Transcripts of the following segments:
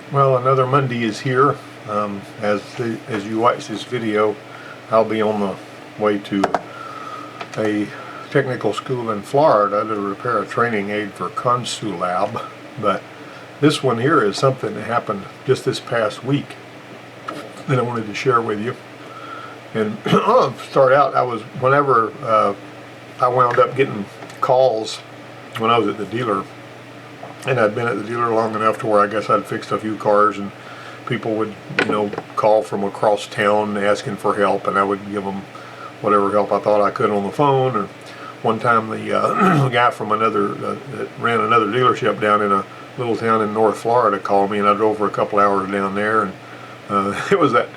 Well, another Monday is here. As you watch this video, I'll be on the way to a technical school in Florida to repair a training aid for Consulab. But this one here is something that happened just this past week that I wanted to share with you. And I'll start out, whenever I wound up getting calls when I was at the dealer, and I'd been at the dealer long enough to where I guess I'd fixed a few cars, and people would, call from across town asking for help, and I would give them whatever help I thought I could on the phone. Or one time the guy from that ran another dealership down in a little town in North Florida called me, and I drove for a couple hours down there, and it was that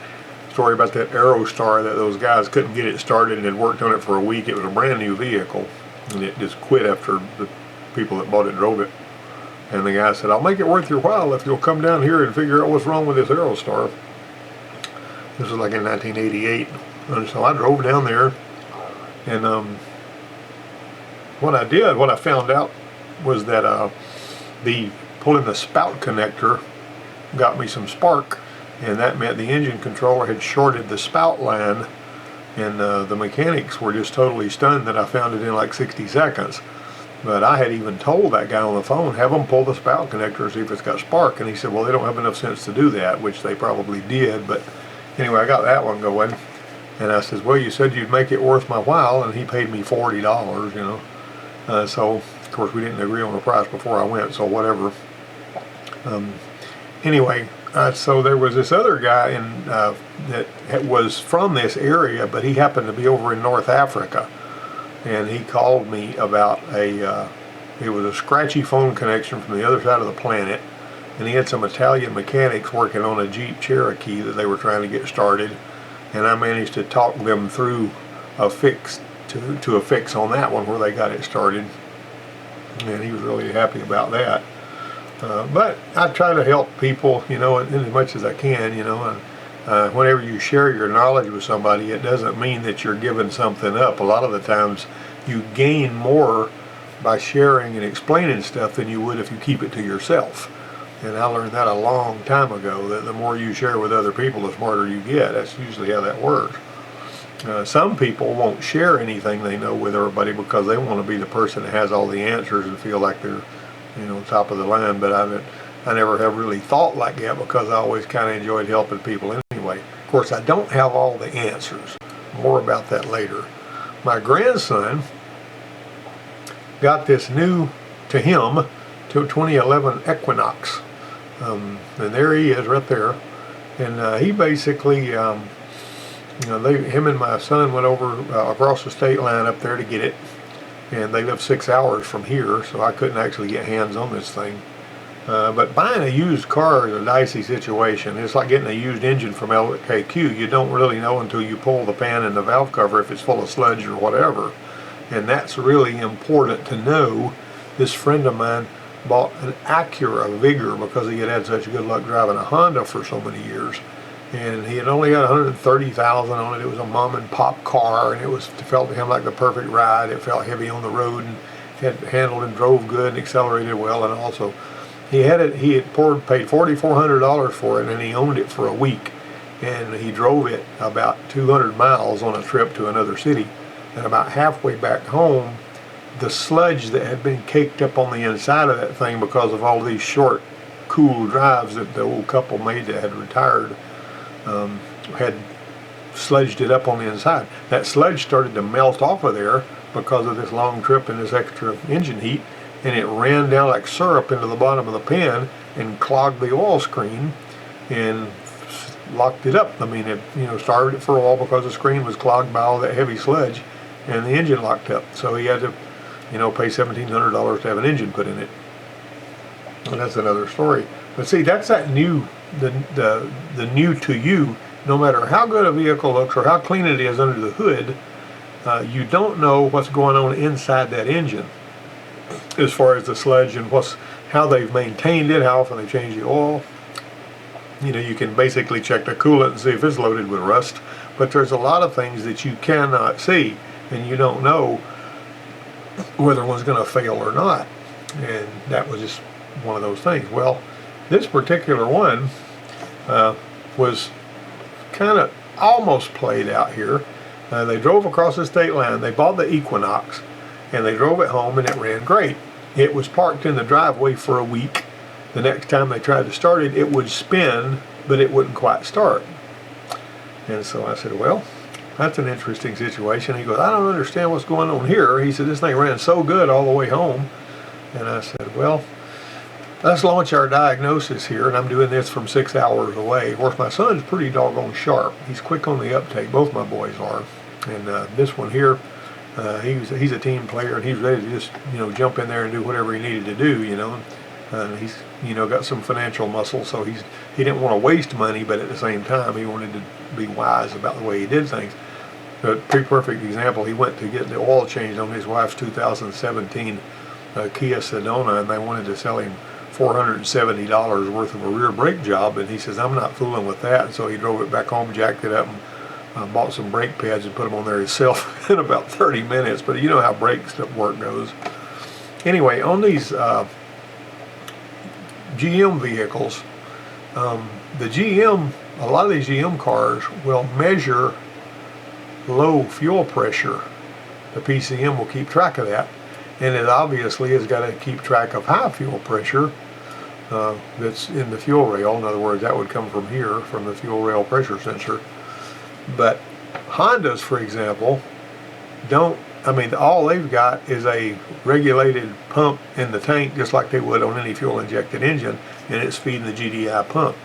story about that Aerostar that those guys couldn't get it started and had worked on it for a week. It was a brand new vehicle, and it just quit after the people that bought it drove it. And the guy said, "I'll make it worth your while if you'll come down here and figure out what's wrong with this Aerostar." This was like in 1988. And so I drove down there, and what I found out was that pulling the spout connector got me some spark, and that meant the engine controller had shorted the spout line, and the mechanics were just totally stunned that I found it in like 60 seconds. But I had even told that guy on the phone, have them pull the spout connector and see if it's got spark. And he said, well, they don't have enough sense to do that, which they probably did. But anyway, I got that one going. And I said, well, you said you'd make it worth my while. And he paid me $40, so, of course, we didn't agree on the price before I went, so whatever. Anyway, so there was this other guy that was from this area, but he happened to be over in North Africa. And he called me about it was a scratchy phone connection from the other side of the planet, and he had some Italian mechanics working on a Jeep Cherokee that they were trying to get started, and I managed to talk them through a fix to a fix on that one where they got it started, and he was really happy about that. But I try to help people, in as much as I can, and whenever you share your knowledge with somebody, it doesn't mean that you're giving something up. A lot of the times you gain more by sharing and explaining stuff than you would if you keep it to yourself. And I learned that a long time ago, that the more you share with other people, the smarter you get. That's usually how that works. Some people won't share anything they know with everybody because they want to be the person that has all the answers and feel like they're, top of the line. But I never have really thought like that because I always kind of enjoyed helping people anyway. Of course, I don't have all the answers. More about that later. My grandson got this new, to him, 2011 Equinox. And there he is right there. And he basically, him and my son went over across the state line up there to get it. And they live 6 hours from here, so I couldn't actually get hands on this thing. But buying a used car is a dicey situation. It's like getting a used engine from LKQ. You don't really know until you pull the pan and the valve cover if it's full of sludge or whatever. And that's really important to know. This friend of mine bought an Acura Vigor because he had such good luck driving a Honda for so many years. And he had only got 130,000 on it. It was a mom and pop car, and it felt to him like the perfect ride. It felt heavy on the road and had handled and drove good and accelerated well, and also he had paid $4,400 for it, and he owned it for a week, and he drove it about 200 miles on a trip to another city, and about halfway back home, the sludge that had been caked up on the inside of that thing because of all these short, cool drives that the old couple made that had retired, had sludged it up on the inside. That sludge started to melt off of there because of this long trip and this extra engine heat, and it ran down like syrup into the bottom of the pan and clogged the oil screen and locked it up. I mean, it started it for a while because the screen was clogged by all that heavy sludge, and the engine locked up. So he had to, pay $1,700 to have an engine put in it. And that's another story. But see, that's that new, the new to you. No matter how good a vehicle looks or how clean it is under the hood, you don't know what's going on inside that engine as far as the sludge and how they've maintained it, how often they change the oil. You can basically check the coolant and see if it's loaded with rust, but there's a lot of things that you cannot see, and you don't know whether one's going to fail or not. And that was just one of those things. Well, This particular one was kind of almost played out here. They drove across the state line. They bought the Equinox, and they drove it home, and it ran great. It was parked in the driveway for a week. The next time they tried to start it, it would spin, but it wouldn't quite start. And so I said, well, that's an interesting situation. He goes, I don't understand what's going on here. He said, this thing ran so good all the way home. And I said, well, let's launch our diagnosis here, and I'm doing this from 6 hours away. Of course, my son's pretty doggone sharp. He's quick on the uptake. Both my boys are. And this one here, he's a team player, and he's ready to just, jump in there and do whatever he needed to do, he's, got some financial muscle, so he didn't want to waste money, but at the same time, he wanted to be wise about the way he did things. A pretty perfect example, he went to get the oil changed on his wife's 2017 Kia Sedona, and they wanted to sell him $470 worth of a rear brake job, and he says, I'm not fooling with that. And so he drove it back home, jacked it up, and bought some brake pads and put them on there himself in about 30 minutes. But you know how brake work goes. Anyway, on these GM vehicles, a lot of these GM cars will measure low fuel pressure. The PCM will keep track of that, and it obviously has got to keep track of high fuel pressure that's in the fuel rail. In other words, that would come from here, from the fuel rail pressure sensor. But Hondas, for example, all they've got is a regulated pump in the tank, just like they would on any fuel-injected engine, and it's feeding the GDI pump.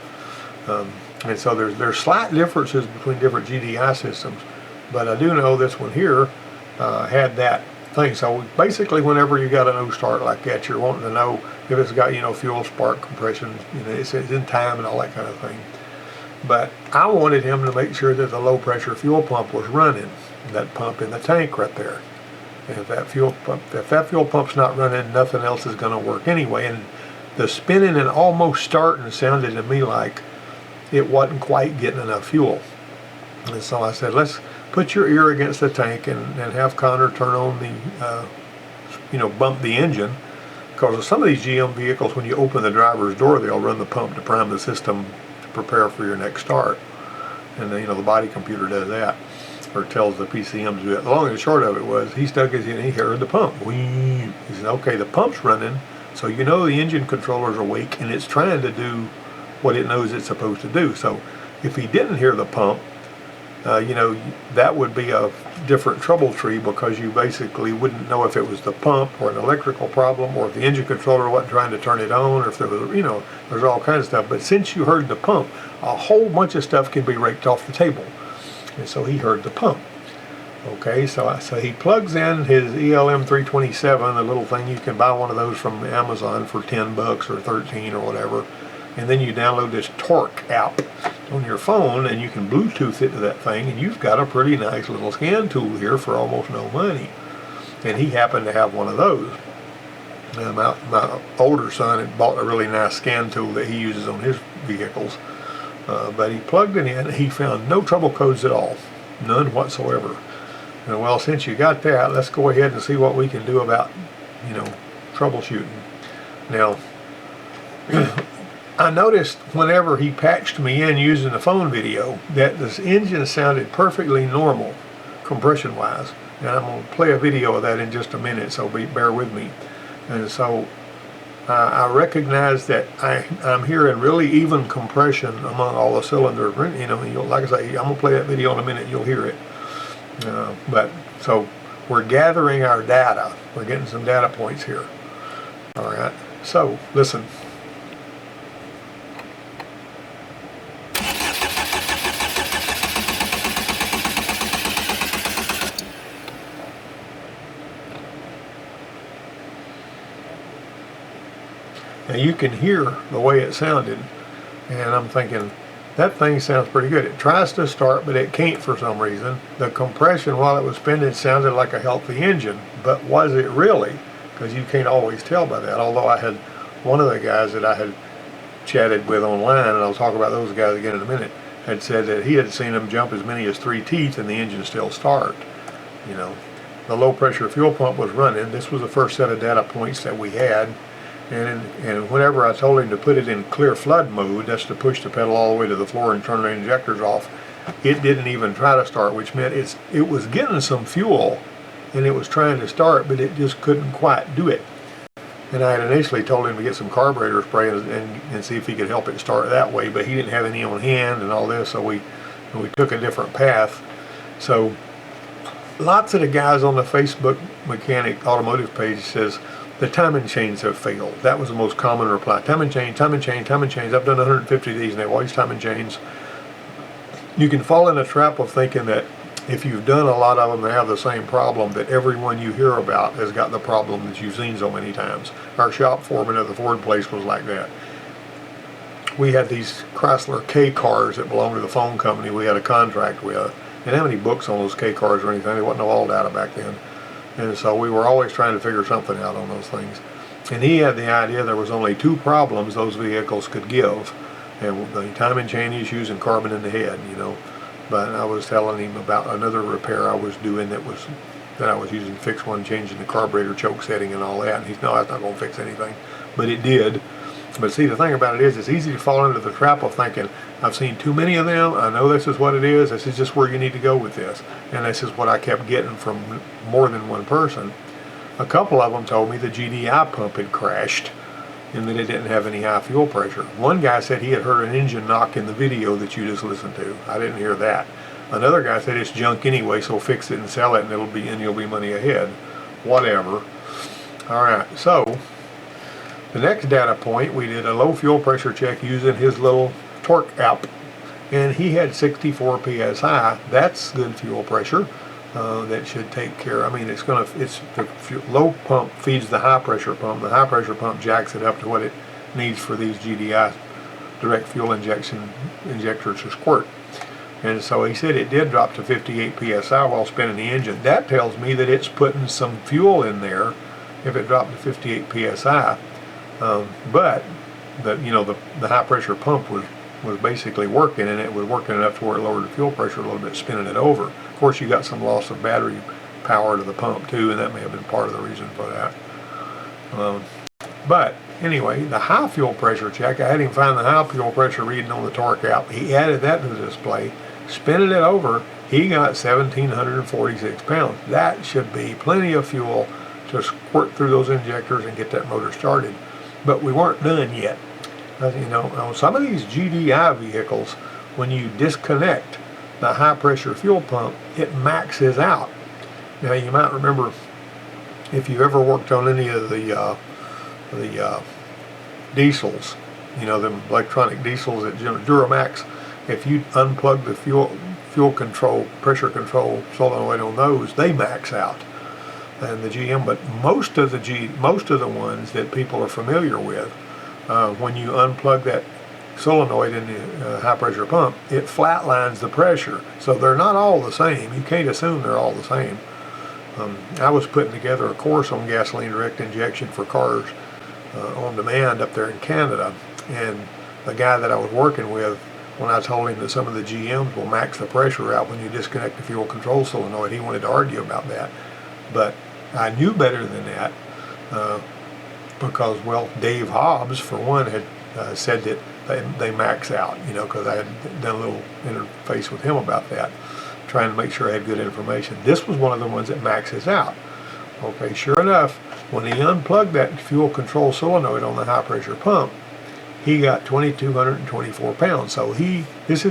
And so there's slight differences between different GDI systems, but I do know this one here had that thing. So basically, whenever you got a no start like that, you're wanting to know if it's got fuel spark compression, it's in time and all that kind of thing. But I wanted him to make sure that the low pressure fuel pump was running, that pump in the tank right there. And if that fuel pump's not running, nothing else is going to work anyway. And the spinning and almost starting sounded to me like it wasn't quite getting enough fuel. And so I said, let's put your ear against the tank and have Connor turn on the, bump the engine. Because some of these GM vehicles, when you open the driver's door, they'll run the pump to prime the system to prepare for your next start. And the body computer does that, or tells the PCM to do it. The long and short of it was, he stuck his in, he heard the pump. Whee! He said, okay, the pump's running, so the engine controller's awake, and it's trying to do what it knows it's supposed to do. So if he didn't hear the pump, that would be a different trouble tree, because you basically wouldn't know if it was the pump or an electrical problem, or if the engine controller wasn't trying to turn it on, or if there was, there's all kinds of stuff. But since you heard the pump, a whole bunch of stuff can be raked off the table. And so he heard the pump. Okay, so he plugs in his ELM 327, a little thing. You can buy one of those from Amazon for $10 or $13 or whatever. And then you download this Torque app on your phone, and you can Bluetooth it to that thing, and you've got a pretty nice little scan tool here for almost no money. And he happened to have one of those. My older son had bought a really nice scan tool that he uses on his vehicles. But he plugged it in, he found no trouble codes at all. None whatsoever. And well, since you got that, let's go ahead and see what we can do about, troubleshooting. Now, I noticed whenever he patched me in using the phone video that this engine sounded perfectly normal, compression-wise. And I'm going to play a video of that in just a minute, so bear with me. And so I recognize that I'm hearing really even compression among all the cylinders. Like I say, I'm going to play that video in a minute, you'll hear it. But so we're gathering our data. We're getting some data points here. All right, so listen. Now you can hear the way it sounded, and I'm thinking, that thing sounds pretty good. It tries to start, but it can't for some reason. The compression while it was spinning sounded like a healthy engine, but was it really? Because you can't always tell by that. Although I had one of the guys that I had chatted with online, and I'll talk about those guys again in a minute, had said that he had seen them jump as many as 3 teeth and the engine still start. The low pressure fuel pump was running. This was the first set of data points that we had. And whenever I told him to put it in clear flood mode, that's to push the pedal all the way to the floor and turn the injectors off, it didn't even try to start, which meant it was getting some fuel and it was trying to start, but it just couldn't quite do it. And I had initially told him to get some carburetor spray and see if he could help it start that way, but he didn't have any on hand and all this, so we took a different path. So lots of the guys on the Facebook mechanic automotive page says the timing chains have failed. That was the most common reply. Timing chain, timing chain, timing chains. I've done 150 of these and they've always timing chains. You can fall in a trap of thinking that if you've done a lot of them, they have the same problem, that everyone you hear about has got the problem that you've seen so many times. Our shop foreman at the Ford place was like that. We had these Chrysler K cars that belonged to the phone company we had a contract with. They didn't have any books on those K cars or anything. There wasn't no all data back then. And so we were always trying to figure something out on those things. And he had the idea there was only two problems those vehicles could give. And the timing chain issues and carbon in the head, you know. But I was telling him about another repair I was doing that I was using to fix one, changing the carburetor choke setting and all that. And he's, no, that's not going to fix anything. But it did. But see, the thing about it is, it's easy to fall into the trap of thinking, I've seen too many of them, I know this is what it is, this is just where you need to go with this. And this is what I kept getting from more than one person. A couple of them told me the GDI pump had crashed and that it didn't have any high fuel pressure. One guy said he had heard an engine knock in the video that you just listened to. I didn't hear that. Another guy said it's junk anyway, so fix it and sell it and you'll be money ahead. Whatever. Alright, so the next data point, we did a low fuel pressure check using his little torque app, and he had 64 psi. That's good fuel pressure. That should take care. I mean, it's the low pump feeds the high pressure pump. The high pressure pump jacks it up to what it needs for these GDI direct fuel injectors to squirt. And so he said it did drop to 58 psi while spinning the engine. That tells me that it's putting some fuel in there if it dropped to 58 psi. But the high pressure pump was basically working, and it was working enough to where it lowered the fuel pressure a little bit, spinning it over. Of course, you got some loss of battery power to the pump too, and that may have been part of the reason for that. But anyway, the high fuel pressure check, I had him find the high fuel pressure reading on the torque app. He added that to the display, spinning it over. He got 1,746 pounds. That should be plenty of fuel to squirt through those injectors and get that motor started. But we weren't done yet. On some of these GDI vehicles, when you disconnect the high pressure fuel pump, it maxes out. Now you might remember, if you ever worked on any of the diesels, the electronic diesels at Duramax, if you unplug the fuel control, pressure control solenoid on those, they max out. And the GM, but most of the ones that people are familiar with, when you unplug that solenoid in the high pressure pump, it flatlines the pressure. So they're not all the same. You can't assume they're all the same. I was putting together a course on gasoline direct injection for cars on demand up there in Canada, and the guy that I was working with, when I told him that some of the GMs will max the pressure out when you disconnect the fuel control solenoid, he wanted to argue about that. But I knew better than that because, well, Dave Hobbs, for one, had said that they max out, because I had done a little interface with him about that, trying to make sure I had good information. This was one of the ones that maxes out. Okay, sure enough, when he unplugged that fuel control solenoid on the high pressure pump, he got 2,224 pounds. So this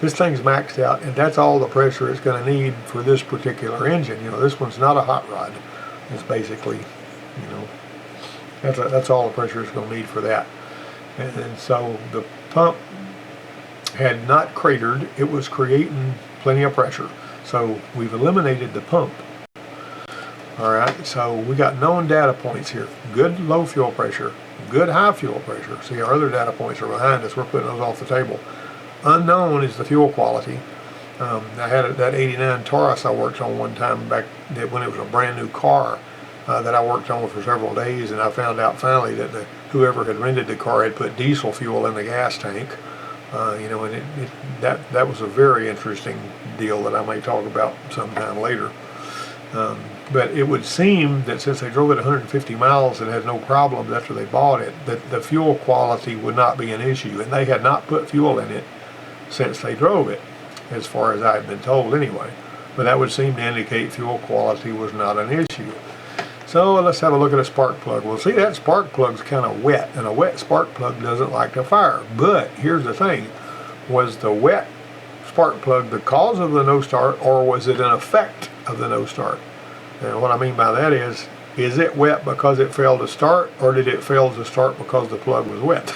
thing's maxed out, and that's all the pressure it's going to need for this particular engine. This one's not a hot rod. It's basically, that's all the pressure it's going to need for that. And so the pump had not cratered. It was creating plenty of pressure. So we've eliminated the pump. All right, so we got known data points here. Good low fuel pressure, good high fuel pressure. See, our other data points are behind us. We're putting those off the table. Unknown is the fuel quality. I had that 89 Taurus I worked on one time back when it was a brand new car that I worked on for several days, and I found out finally that whoever had rented the car had put diesel fuel in the gas tank. And that was a very interesting deal that I may talk about sometime later. But it would seem that since they drove it 150 miles and had no problems after they bought it, that the fuel quality would not be an issue. And they had not put fuel in it since they drove it, as far as I had been told anyway. But that would seem to indicate fuel quality was not an issue. So let's have a look at a spark plug. Well, see, that spark plug's kind of wet, and a wet spark plug doesn't like to fire. But here's the thing. Was the wet spark plug the cause of the no start, or was it an effect of the no start? And what I mean by that is it wet because it failed to start, or did it fail to start because the plug was wet?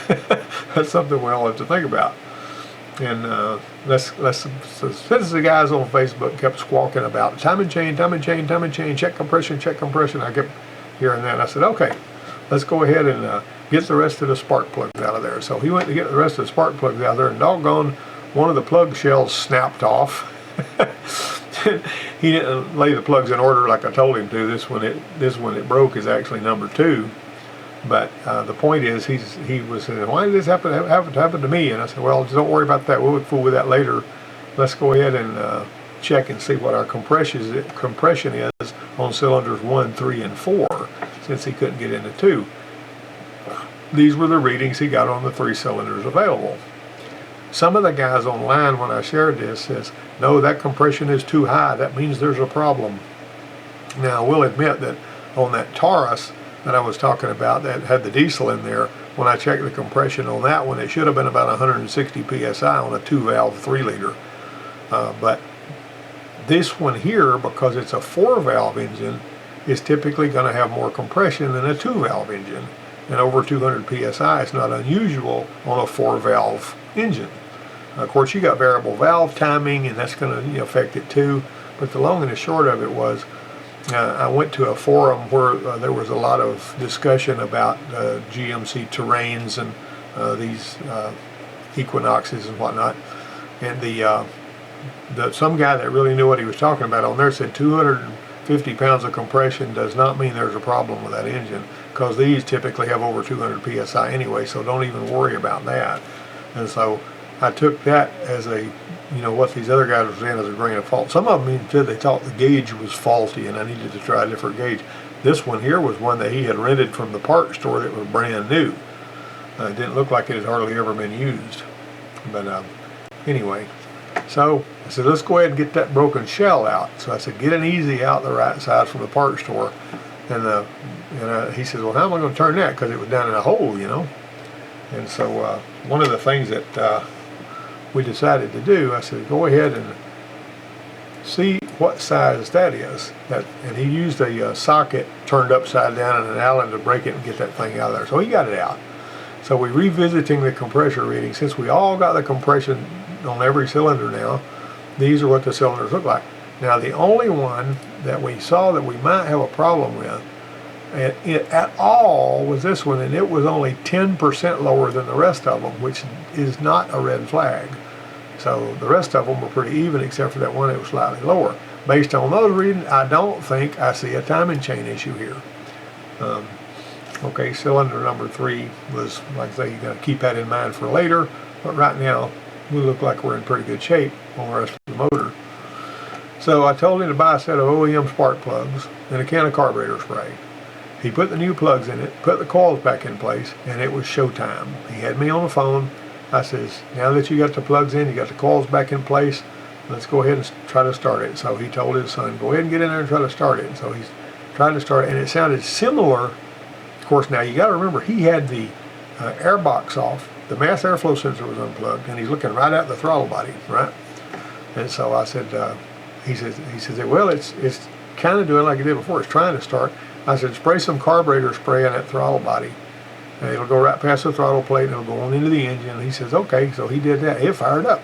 That's something we all have to think about. And since the guys on Facebook kept squawking about timing chain, check compression, I kept hearing that. And I said, okay, let's go ahead and get the rest of the spark plugs out of there. So he went to get the rest of the spark plugs out of there, and doggone, one of the plug shells snapped off. He didn't lay the plugs in order like I told him to. This one it broke is actually number 2. But the point is, he was saying, why did this happen to me? And I said, well, don't worry about that. We'll fool with that later. Let's go ahead and check and see what our compression is on cylinders 1, 3, and 4, since he couldn't get into 2. These were the readings he got on the 3 cylinders available. Some of the guys online, when I shared this, says, no, that compression is too high. That means there's a problem. Now, I will admit that on that Taurus that I was talking about that had the diesel in there, when I checked the compression on that one, it should have been about 160 psi on a 2-valve 3-liter. But this one here, because it's a 4-valve engine, is typically going to have more compression than a 2-valve engine. And over 200 psi is not unusual on a 4-valve engine. Of course, you got variable valve timing, and that's going to affect it too. But the long and the short of it was, I went to a forum where there was a lot of discussion about GMC terrains and these Equinoxes and whatnot. And some guy that really knew what he was talking about on there said 250 pounds of compression does not mean there's a problem with that engine, because these typically have over 200 psi anyway, so don't even worry about that. And so I took that as a, what these other guys were saying as a grain of salt. Some of them even said they thought the gauge was faulty and I needed to try a different gauge. This one here was one that he had rented from the parts store that was brand new. It didn't look like it had hardly ever been used. But anyway, so I said, let's go ahead and get that broken shell out. So I said, get an easy out the right side from the parts store. And he says, well, how am I going to turn that? Because it was down in a hole, And so one of the things that we decided to do, I said, go ahead and see what size that is. And he used a socket turned upside down and an Allen to break it and get that thing out of there. So he got it out. So we're revisiting the compressor reading. Since we all got the compression on every cylinder now, these are what the cylinders look like. Now, the only one that we saw that we might have a problem with at all was this one, and it was only 10% lower than the rest of them, which is not a red flag. So the rest of them were pretty even, except for that one that was slightly lower. Based on those readings, I don't think I see a timing chain issue here. Okay, cylinder number 3 was, like I say, you got to keep that in mind for later. But right now, we look like we're in pretty good shape on the rest of the motor. So I told him to buy a set of OEM spark plugs and a can of carburetor spray. He put the new plugs in it, put the coils back in place, and it was showtime. He had me on the phone. I says, now that you got the plugs in, you got the coils back in place, let's go ahead and try to start it. So he told his son, go ahead and get in there and try to start it. And so he's trying to start it, and it sounded similar. Of course, now you got to remember, he had the air box off, the mass airflow sensor was unplugged, and he's looking right at the throttle body, right? And so I said, he says, well, it's kind of doing like it did before. It's trying to start. I said, spray some carburetor spray on that throttle body. And it'll go right past the throttle plate and it'll go on into the engine. He says, okay. So he did that. It fired up.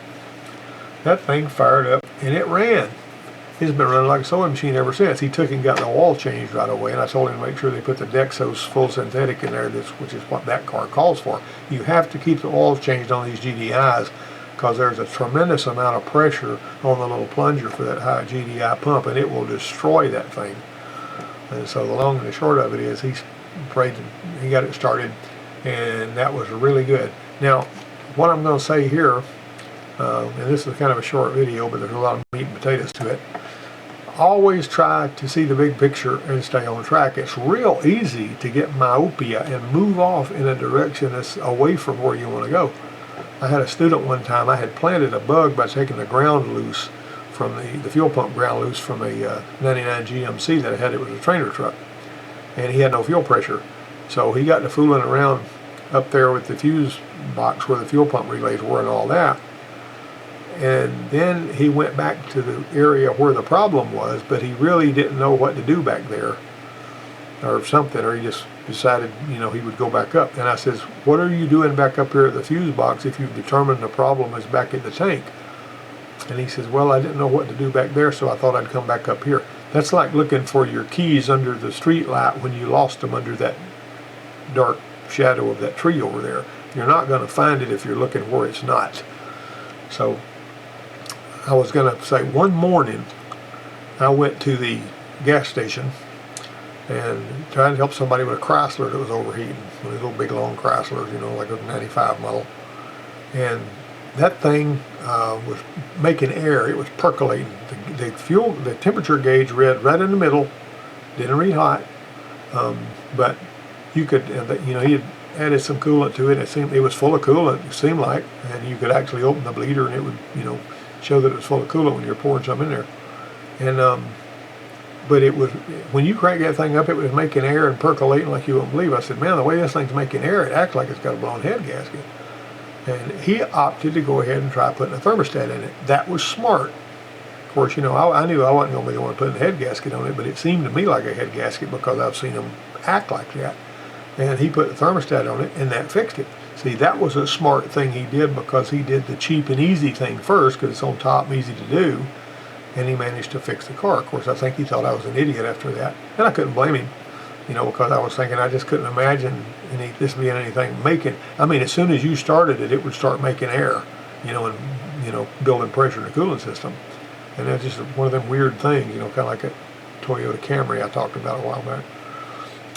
That thing fired up and it ran. It's been running like a sewing machine ever since. He took and got the oil changed right away, and I told him to make sure they put the Dexos full synthetic in there, which is what that car calls for. You have to keep the oils changed on these GDIs because there's a tremendous amount of pressure on the little plunger for that high GDI pump, and it will destroy that thing. And so the long and the short of it is he got it started, and that was really good. Now, what I'm going to say here, and this is kind of a short video, but there's a lot of meat and potatoes to it. always try to see the big picture and stay on track. It's real easy to get myopia and move off in a direction that's away from where you want to go. I had a student one time, I had planted a bug by taking the ground loose from the fuel pump ground loose from a 99 GMC that I had. It was a trainer truck, and he had no fuel pressure. So he got to fooling around up there with the fuse box where the fuel pump relays were and all that. And then he went back to the area where the problem was, but he really didn't know what to do back there or something, or he just decided, you know, he would go back up. And I says, what are you doing back up here at the fuse box if you've determined the problem is back at the tank? And he says, well, I didn't know what to do back there, so I thought I'd come back up here. That's like looking for your keys under the street light when you lost them under that dark shadow of that tree over there. You're not going to find it if you're looking where it's not. So I was going to say, one morning I went to the gas station and tried to help somebody with a Chrysler that was overheating, one of those little big long Chryslers, you know, like a 95 model. And that thing was making air. It was percolating. The temperature gauge read right in the middle, didn't read hot, but you could, you know, he had added some coolant to it. It was full of coolant, it seemed like, and you could actually open the bleeder and it would, you know, show that it was full of coolant when you're pouring some in there. And but it was, when you crank that thing up, it was making air and percolating like you wouldn't believe. I said, man, the way this thing's making air, it acts like it's got a blown head gasket. And he opted to go ahead and try putting a thermostat in it. That was smart. Of course, you know, I knew I wasn't going to be the one putting a head gasket on it, but it seemed to me like a head gasket because I've seen them act like that. And he put the thermostat on it, and that fixed it. See, that was a smart thing he did because he did the cheap and easy thing first because it's on top and easy to do, and he managed to fix the car. Of course, I think he thought I was an idiot after that, and I couldn't blame him, you know, because I was thinking I just couldn't imagine this being anything making. I mean, as soon as you started it, it would start making air, you know, and, you know, building pressure in the cooling system. And that's just one of them weird things, you know, kind of like a Toyota Camry I talked about a while back.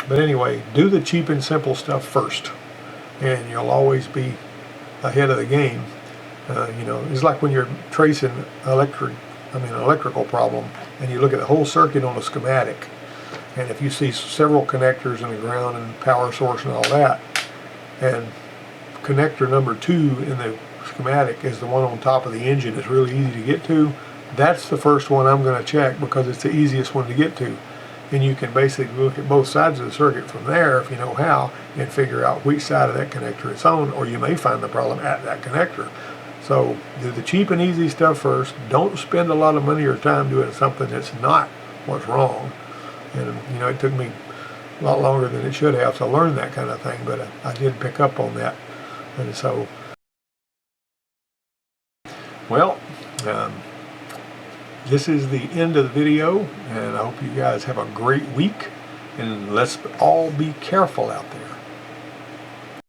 But anyway, do the cheap and simple stuff first, and you'll always be ahead of the game. You know, it's like when you're tracing an electrical problem, and you look at the whole circuit on a schematic. And if you see several connectors in the ground and power source and all that, and connector number 2 in the schematic is the one on top of the engine that's really easy to get to, that's the first one I'm going to check because it's the easiest one to get to. And you can basically look at both sides of the circuit from there, if you know how, and figure out which side of that connector it's on, or you may find the problem at that connector. So do the cheap and easy stuff first. Don't spend a lot of money or time doing something that's not what's wrong. And, you know, it took me a lot longer than it should have to learn that kind of thing, but I did pick up on that. And so, well, this is the end of the video, and I hope you guys have a great week, and let's all be careful out there.